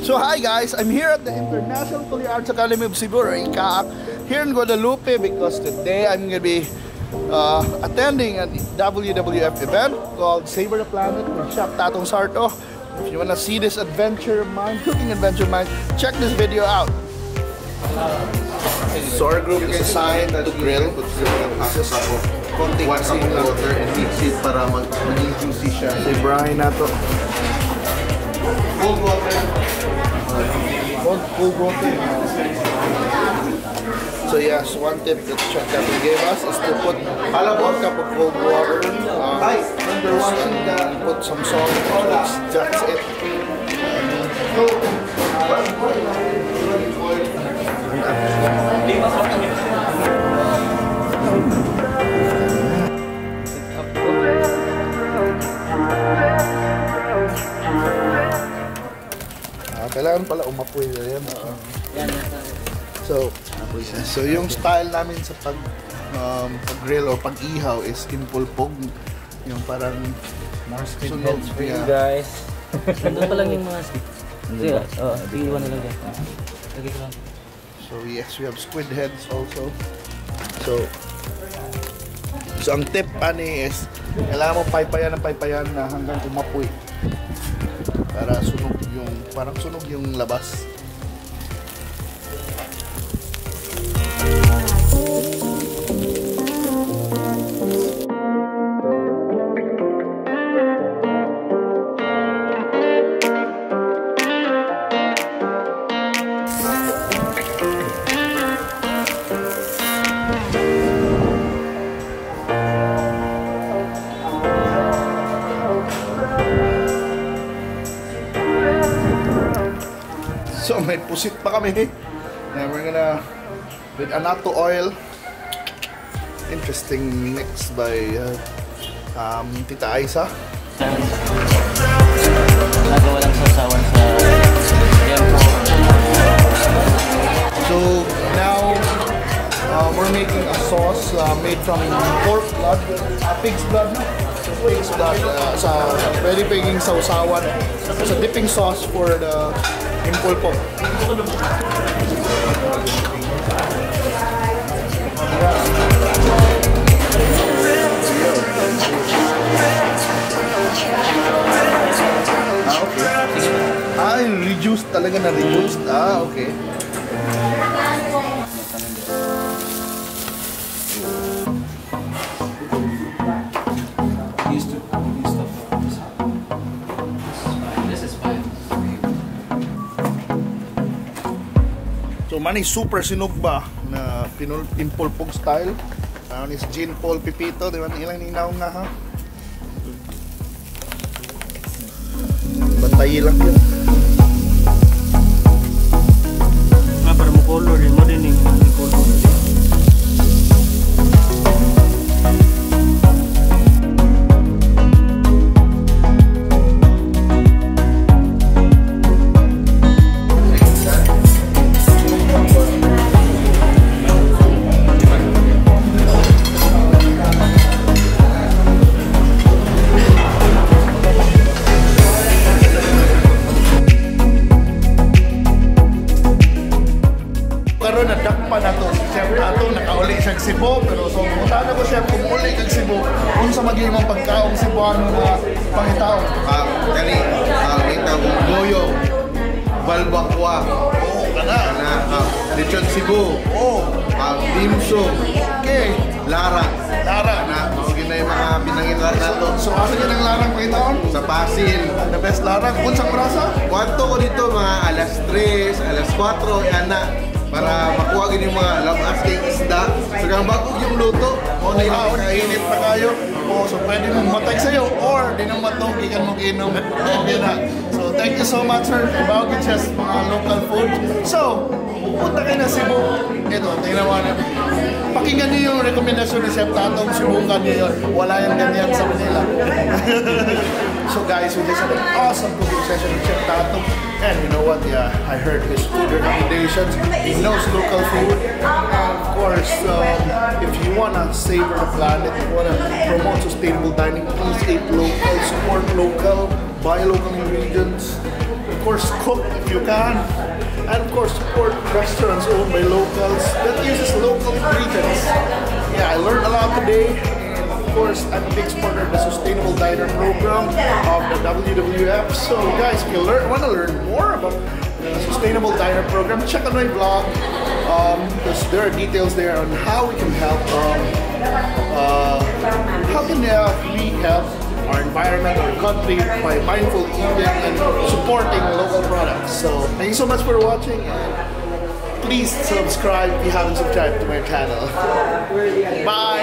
So hi guys, I'm here at the International Culinary sa Kalami of Cebu, here in Guadalupe, because today I'm going to be attending a WWF event called Savour Planet with Chef Tatung Sarthou. If you want to see this adventure of mine, cooking adventure of mine, check this video out. So our group is assigned to grill. Konting kasing water and mix it para maging juicy siya. So Brian na to. Cold water. Cold water. So yes, one tip that Chef Tatung gave us is to put a cup of cold water. And put some salt. That's it. Kailangan pala umapoy na yan. So yung style namin sa pag-grill o pag-ihaw is in Pulpog. Yung parang more street heads for you guys. Nandun pa lang yung mga street. Iwan na lang yan. So yes, we have squid heads also. So ang tip pani is kailangan mo paypayan na hanggang umapoy. Para sunog yung, parang sunog yung labas. So may pusit pa kami. Now we're gonna with anato oil. Interesting mix by Tita Aisa. Nagawa lang sausawan sa So now we're making a sauce made from pork blood, pig's blood. Pig's blood sa pwede paging sausawan. It's a dipping sauce for the Pulpog. Okay. Reduced talaga na reduced. Okay. So mani super sinugba na Pulpog style. Is Gin Paul Pipito, di ba? Ilang ninaw nga ha? Bantayi lang yun. Para mo color, mo din yung color. Chef Tatung nakauli siya sa Cebu, pero so punta na ko chef kung uli kag Cebu unsa maging mga pagkaong Cebuano na pangitaw. Kani kita goyo, balbakwa, kana lechon Cebu, dimsum, okay, lara na mao gina yung mga pinangilan nato. So asa gyud ang larang pangitaon? Sa Pasil, the best larang unsang prasa? Kwanto ko dito mga alas 3, alas 4 ana para makuha gini yung mga lamb-asking isda. So kung bago yung luto, o na yung kainit pa kayo, so pwede mong matag sa'yo or di nang matog, ikan mong inom. Okay na. So thank you so much sir, about just mga local food. So, punta kayo na Cebu. Ito, tingnan mo na. Pakinggan niyo yung rekomendasyon ni Chef Tatung, subukan niyo yun. Wala yung ganyan sa Manila. So guys, we just had an awesome cooking session with Chef Tatung. And you know what, yeah, I heard his food recommendations. He knows local food. And of course, if you wanna savor the planet, you wanna promote sustainable dining, please eat local, support local, buy local ingredients. course, cook if you can. And of course, support restaurants owned by locals that uses local ingredients. Yeah, I learned a lot today. And of course, I'm a big supporter of the Sustainable Diner program of the WWF. So guys, if you want to learn more about the Sustainable Diner program, check out my blog. Because there are details there on how we can help. We help our environment, our country by mindful eating and supporting local products. So thank you so much for watching, and please subscribe if you haven't subscribed to my channel. Bye!